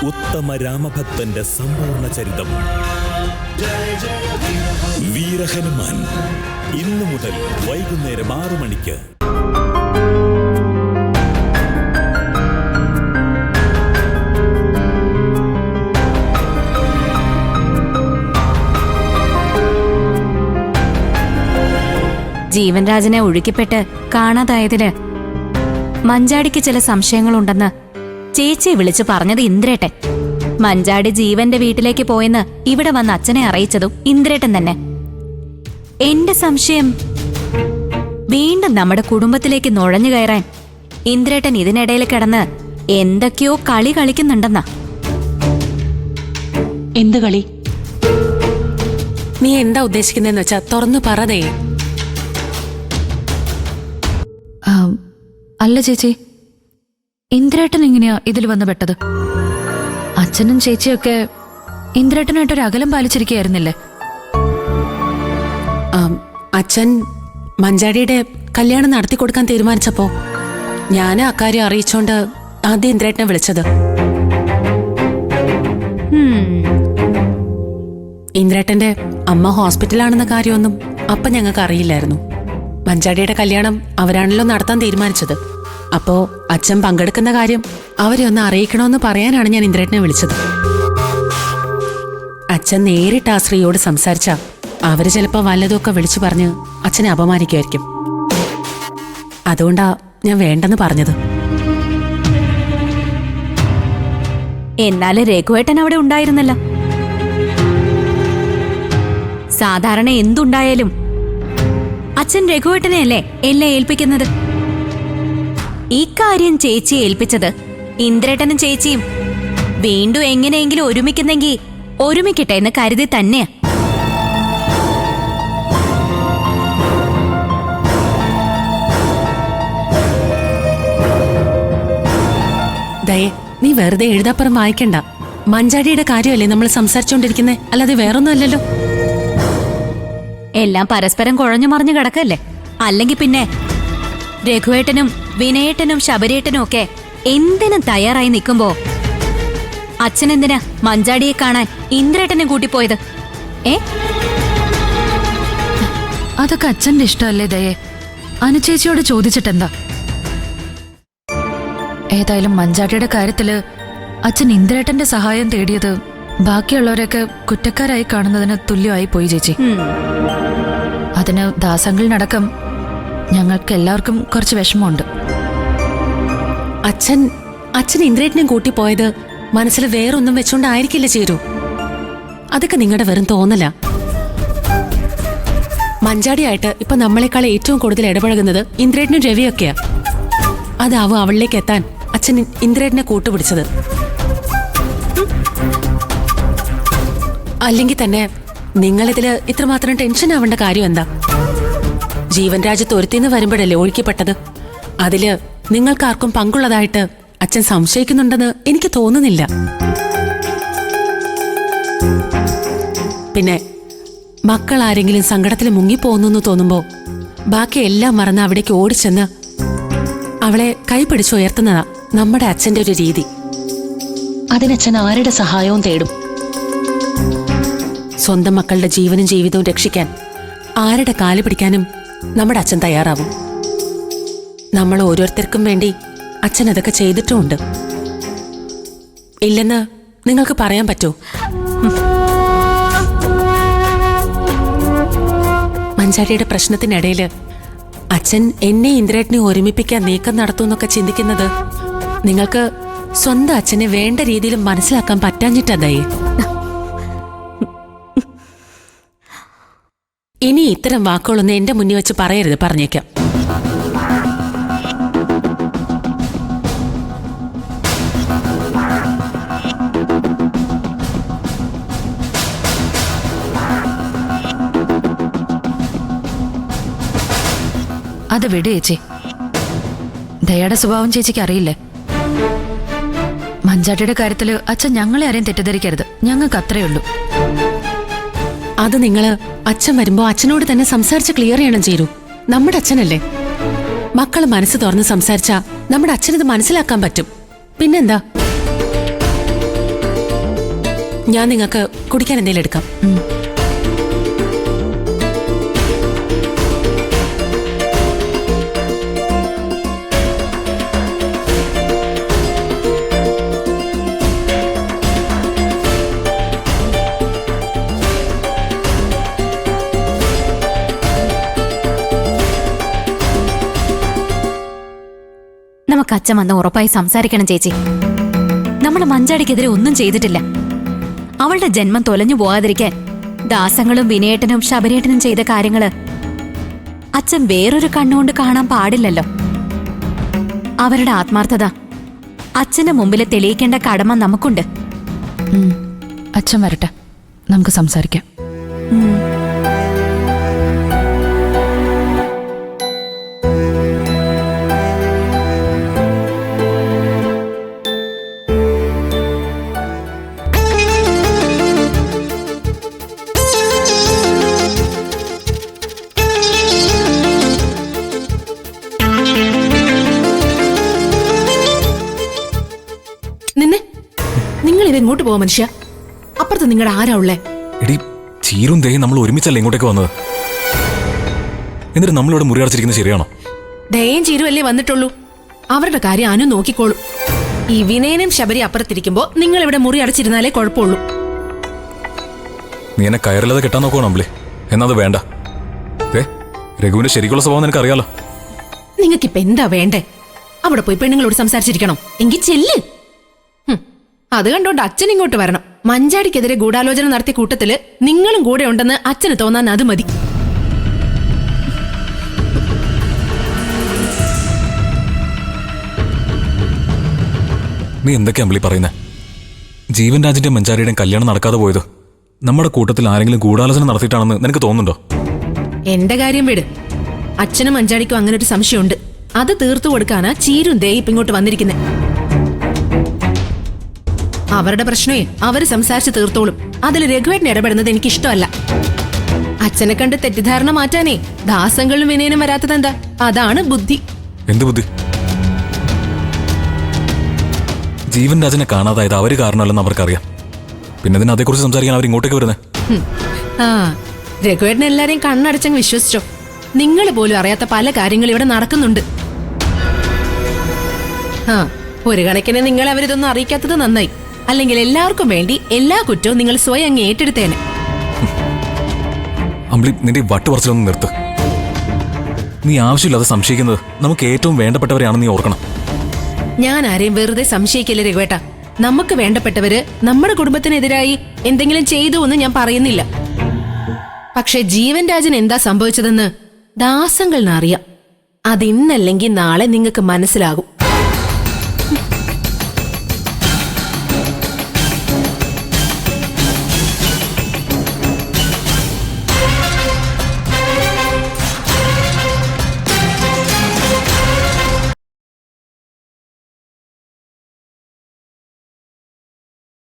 ഉത്തമ രാമഭക്തന്റെ സമ്പൂർണ്ണ ചരിതം. വീരഹനുമാൻ ഇന്നു മുതൽ വൈകുന്നേരം 6 മണിക്ക്. ജീവൻ രാജനെ ഒഴുക്കിപ്പെട്ട് കാണാതായതില് മഞ്ചാടിക്ക് ചില സംശയങ്ങളുണ്ടെന്ന് ചേച്ചിയെ വിളിച്ചു പറഞ്ഞത് ഇന്ദ്രേട്ടൻ. മഞ്ചാടി ജീവന്റെ വീട്ടിലേക്ക് പോയെന്ന് ഇവിടെ വന്ന് അച്ഛനെ അറിയിച്ചതും ഇന്ദ്രേട്ടൻ തന്നെ. എന്റെ സംശയം വീണ്ടും നമ്മുടെ കുടുംബത്തിലേക്ക് നുഴഞ്ഞു കയറാൻ ഇന്ദ്രേട്ടൻ ഇതിനിടയിൽ കിടന്ന് എന്തൊക്കെയോ കളി കളിക്കുന്നുണ്ടെന്നാ. എന്ത് കളി? നീ എന്താ ഉദ്ദേശിക്കുന്നതെന്ന് വെച്ചാ തുറന്നു പറതേ. അല്ല ചേച്ചി, ഇന്ദ്രേട്ടൻ എങ്ങനെയാ ഇതിൽ വന്ന് പെട്ടത്? അച്ഛനും ചേച്ചിയൊക്കെ ഇന്ദ്രേട്ടനായിട്ടൊരു അകലം പാലിച്ചിരിക്കുകയായിരുന്നില്ലേ? അച്ഛൻ മഞ്ചാടിയുടെ കല്യാണം നടത്തി കൊടുക്കാൻ തീരുമാനിച്ചപ്പോ ഞാൻ അക്കാര്യം അറിയിച്ചോണ്ട് ആദ്യം ഇന്ദ്രേട്ടനെ വിളിച്ചത്. ഇന്ദ്രേട്ടന്റെ അമ്മ ഹോസ്പിറ്റലാണെന്ന കാര്യമൊന്നും അപ്പൊ ഞങ്ങൾക്ക് അറിയില്ലായിരുന്നു. മഞ്ചാടിയുടെ കല്യാണം അവരാണല്ലോ നടത്താൻ തീരുമാനിച്ചത്. അപ്പോ അച്ഛൻ പങ്കെടുക്കുന്ന കാര്യം അവരെ ഒന്ന് അറിയിക്കണമെന്ന് പറയാനാണ് ഞാൻ ഇന്ദ്രേട്ടനെ വിളിച്ചത്. അച്ഛൻ നേരിട്ട് ആ സ്ത്രീയോട് സംസാരിച്ചാ അവര് ചിലപ്പോ വല്ലതൊക്കെ വിളിച്ചു പറഞ്ഞ് അച്ഛനെ അപമാനിക്കുമായിരിക്കും. അതുകൊണ്ടാ ഞാൻ വേണ്ടെന്ന് പറഞ്ഞത്. എന്നാലും രഘുവേട്ടൻ അവിടെ ഉണ്ടായിരുന്നല്ലോ. സാധാരണ എന്തുണ്ടായാലും അച്ഛൻ രഘുവേട്ടനെയല്ലേ എല്ലാം ഏൽപ്പിക്കുന്നത്. ഇക്കാര്യം ചേച്ചിയെ ഏൽപ്പിച്ചത് ഇന്ദ്രേട്ടനും ചേച്ചിയും വീണ്ടും എങ്ങനെയെങ്കിലും ഒരുമിക്കുന്നെങ്കിൽ ഒരുമിക്കട്ടെ എന്ന് കരുതി തന്നെയാ. ദയേ, നീ വെറുതെ എഴുതാപ്പുറം വായിക്കണ്ട. മഞ്ചാടിയുടെ കാര്യമല്ലേ നമ്മൾ സംസാരിച്ചോണ്ടിരിക്കുന്നേ, അല്ലാതെ വേറൊന്നും അല്ലല്ലോ. എല്ലാം പരസ്പരം കുഴഞ്ഞു മറിഞ്ഞു കിടക്കല്ലേ. അല്ലെങ്കിൽ പിന്നെ രഘുവേട്ടനും വിനയേട്ടനും ശബരിയേട്ടനും ഒക്കെ എന്തിനും തയ്യാറായി നിൽക്കുമ്പോ അച്ഛനെന്തിനാ മഞ്ചാടിയെ കാണാൻ ഇന്ദ്രേട്ടനെ കൂട്ടിപ്പോയത്? അതൊക്കെ അച്ഛന്റെ ഇഷ്ടമല്ലേ ദയേ? അനുചേച്ചിയോട് ചോദിച്ചിട്ടെന്താ? ഏതായാലും മഞ്ചാടിയുടെ കാര്യത്തില് അച്ഛൻ ഇന്ദ്രേട്ടന്റെ സഹായം തേടിയത് ബാക്കിയുള്ളവരൊക്കെ കുറ്റക്കാരായി കാണുന്നതിന് തുല്യമായി പോയി ചേച്ചി. അതിന് ദാസങ്ങളിനടക്കം ഞങ്ങൾക്ക് എല്ലാവർക്കും കുറച്ച് വിഷമമുണ്ട്. അച്ഛൻ ഇന്ദ്രേട്ടനെ കൂട്ടിപ്പോയത് മനസ്സിൽ വേറൊന്നും വെച്ചോണ്ടായിരിക്കില്ല ചേരൂ. അതൊക്കെ നിങ്ങളുടെ വെറും തോന്നല. മഞ്ചാടിയായിട്ട് ഇപ്പൊ നമ്മളെക്കാൾ ഏറ്റവും കൂടുതൽ ഇടപഴകുന്നത് ഇന്ദ്രേട്ടനും രവിയൊക്കെയാ. അതാവും അവളിലേക്ക് എത്താൻ അച്ഛൻ ഇന്ദ്രേട്ടനെ കൂട്ടുപിടിച്ചത്. അല്ലെങ്കിൽ തന്നെ നിങ്ങളിതില് ഇത്രമാത്രം ടെൻഷൻ ആവേണ്ട കാര്യം എന്താ? ജീവൻ രാജ്യത്ത് ഒരുത്തിന്ന് വരുമ്പോഴല്ലേ ഒഴുക്കിപ്പെട്ടത്. അതില് നിങ്ങൾക്കാർക്കും പങ്കുള്ളതായിട്ട് അച്ഛൻ സംശയിക്കുന്നുണ്ടെന്ന് എനിക്ക് തോന്നുന്നില്ല. പിന്നെ മക്കൾ ആരെങ്കിലും സങ്കടത്തിൽ മുങ്ങിപ്പോന്നു തോന്നുമ്പോ ബാക്കി എല്ലാം മറന്ന് അവിടേക്ക് ഓടിച്ചെന്ന് അവളെ കൈപിടിച്ചുയർത്തുന്നതാ നമ്മുടെ അച്ഛന്റെ ഒരു രീതി. അതിനച്ഛൻ ആരുടെ സഹായവും തേടും. സ്വന്തം മക്കളുടെ ജീവനും ജീവിതവും രക്ഷിക്കാൻ ആരുടെ കാല് പിടിക്കാനും നമ്മുടെ അച്ഛൻ തയ്യാറാവും. നമ്മൾ ഓരോരുത്തർക്കും വേണ്ടി അച്ഛൻ അതൊക്കെ ചെയ്തിട്ടുമുണ്ട്. ഇല്ലെന്ന് നിങ്ങൾക്ക് പറയാൻ പറ്റുമോ? മഞ്ചാടിയുടെ പ്രശ്നത്തിനിടയില് അച്ഛൻ എന്നെ ഇന്ദ്രേട്ടനെ ഒരുമിപ്പിക്കാൻ നീക്കം നടത്തുമെന്നൊക്കെ ചിന്തിക്കുന്നത് നിങ്ങൾക്ക് സ്വന്തം അച്ഛനെ വേണ്ട രീതിയിൽ മനസ്സിലാക്കാൻ പറ്റാഞ്ഞിട്ടതായി. ഇനി ഇത്തരം വാക്കുകളൊന്നും എന്റെ മുന്നിൽ വെച്ച് പറയരുത്, പറഞ്ഞേക്കാം. അത് വിട് ചേച്ചി. ദയയുടെ സ്വഭാവം ചേച്ചിക്ക് അറിയില്ലേ? മഞ്ചാട്ടിയുടെ കാര്യത്തില് അച്ഛൻ ഞങ്ങളെ ആരെയും തെറ്റിദ്ധരിക്കരുത്. ഞങ്ങൾക്ക് അത്രയേ ഉള്ളൂ. അത് നിങ്ങള് അച്ഛൻ വരുമ്പോ അച്ഛനോട് തന്നെ സംസാരിച്ച് ക്ലിയർ ചെയ്യണം ചേരൂ. നമ്മുടെ അച്ഛനല്ലേ. മക്കള് മനസ്സ് തുറന്ന് സംസാരിച്ചാ നമ്മുടെ അച്ഛനത് മനസ്സിലാക്കാൻ പറ്റും. പിന്നെന്താ? ഞാൻ നിങ്ങൾക്ക് കുടിക്കാൻ എന്തെങ്കിലും എടുക്കാം. നമുക്ക് അച്ഛൻ വന്ന് ഉറപ്പായി സംസാരിക്കണം ചേച്ചി. നമ്മൾ മഞ്ചാടിക്കെതിരെ ഒന്നും ചെയ്തിട്ടില്ല. അവളുടെ ജന്മം തൊലഞ്ഞു പോകാതിരിക്കാൻ ദാസങ്ങളും വിനയേട്ടനും ശബരേട്ടനും ചെയ്ത കാര്യങ്ങള് അച്ഛൻ വേറൊരു കണ്ണുകൊണ്ട് കാണാൻ പാടില്ലല്ലോ. അവരുടെ ആത്മാർത്ഥത അച്ഛന്റെ മുമ്പിൽ തെളിയിക്കേണ്ട കടമ നമുക്കുണ്ട്. അച്ഛൻ വരട്ടെ, നമുക്ക് സംസാരിക്കാം. ഇങ്ങോട്ട് പോവാ മനുഷ്യ. അപ്പുറത്ത് നിങ്ങളുടെ ആരാ ഉള്ളേ? എടി, ചീരും തേയും നമ്മൾ ഒരുമിച്ചല്ലേ ഇങ്ങോട്ടേക്ക് വന്നത്. എന്നിട്ട് നമ്മളിവിടെ മുറി അടച്ചിരിക്കുന്നത് ശരിയാണോ? ദയയും ചീരും അല്ലേ വന്നിട്ടുള്ളൂ. അവരുടെ കാര്യം അനു നോക്കിക്കോളൂ. ഈ വിനയനും ശബരി അപ്പുറത്തിരിക്കുമ്പോ നിങ്ങൾ ഇവിടെ മുറി അടച്ചിരുന്നാലേ കുഴപ്പമുള്ളൂ. നീ എന്നെ കയറില്ലാതെ കെട്ടാൻ നോക്കുവാണോ അമ്പിളി? എന്നാ അത് വേണ്ട. രഘുവിന്റെ ശരിക്കുള്ള സ്വഭാവം നിനക്ക് അറിയാലോ. നിങ്ങൾക്കിപ്പോ എന്താ വേണ്ടേ? അവിടെ പോയി പെണ്ണുങ്ങളോട് സംസാരിച്ചിരിക്കണം. എങ്കിൽ ചെല്ല്. അത് കണ്ടോണ്ട് അച്ഛൻ ഇങ്ങോട്ട് വരണം. മഞ്ചാടിക്കെതിരെ ഗൂഢാലോചന നടത്തിയ കൂട്ടത്തില് നിങ്ങളും കൂടെ ഉണ്ടെന്ന് അച്ഛന് തോന്നാൻ അത് മതി. നീ എന്തൊക്കെയാ അമ്പിളി പറയുന്നേ? ജീവൻ രാജിന്റെ മഞ്ചാരിയുടെയും കല്യാണം നടക്കാതെ പോയത് നമ്മുടെ കൂട്ടത്തിൽ ആരെങ്കിലും ഗൂഢാലോചന നടത്തിയിട്ടാണെന്ന് നിനക്ക് തോന്നുന്നുണ്ടോ? എന്റെ കാര്യം വിട്. അച്ഛനും മഞ്ചാടിക്കും അങ്ങനെ ഒരു സംശയമുണ്ട്. അത് തീർത്തു കൊടുക്കാനാ ചീരും ദേയിപ്പ് ഇങ്ങോട്ട് വന്നിരിക്കുന്നെ. അവരുടെ പ്രശ്നമേ അവര് സംസാരിച്ച് തീർത്തോളും. അതിൽ രഘുവേട്ടൻ ഇടപെടുന്നത് എനിക്കിഷ്ടമല്ല. അച്ഛനെ കണ്ട് തെറ്റിദ്ധാരണ മാറ്റാനേ ദാസങ്ങളും വിനയനും വരാത്തതെന്താ? അതാണ് ബുദ്ധി. എന്ത് ബുദ്ധി? ജീവൻ രാജനെ കാണാതായത് അവര് കാരണമല്ലെന്ന് അവർക്കറിയാം. പിന്നെ ഇതിന് അതേക്കുറിച്ച് സംസാരിക്കാൻ അവർ ഇങ്ങോട്ടേക്ക് വരുന്നേ. ആ, രഘുവേട്ടൻ എല്ലാരെയും കണ്ണടച്ചങ്ങ് വിശ്വസിച്ചോ. നിങ്ങൾ പോലും അറിയാത്ത പല കാര്യങ്ങൾ ഇവിടെ നടക്കുന്നുണ്ട്. ആ, ഒരു കണക്കിന് നിങ്ങൾ അവരിതൊന്നും അറിയിക്കാത്തത് നന്നായി. അല്ലെങ്കിൽ എല്ലാവർക്കും വേണ്ടി എല്ലാ കുറ്റവും നിങ്ങൾ സ്വയം അങ്ങ് ഏറ്റെടുത്തേനെ. അമ്പിളി, നിന്റെ വട്ട് പറച്ചിലൊന്നും നിർത്ത്. നീ ആവശ്യമില്ലാതെ സംശയിക്കുന്നത് നമുക്ക് ഏറ്റവും വേണ്ടപ്പെട്ടവരെയാണെന്ന് നീ ഓർക്കണം. ഞാൻ ആരെയും വെറുതെ സംശയിക്കില്ല രഘുവേട്ട. നമുക്ക് വേണ്ടപ്പെട്ടവര് നമ്മുടെ കുടുംബത്തിനെതിരായി എന്തെങ്കിലും ചെയ്തു എന്ന് ഞാൻ പറയുന്നില്ല. പക്ഷെ ജീവൻ രാജൻ എന്താ സംഭവിച്ചതെന്ന് ദാസങ്ങളിനറിയാം. അതിന്നല്ലെങ്കിൽ നാളെ നിങ്ങൾക്ക് മനസ്സിലാകും.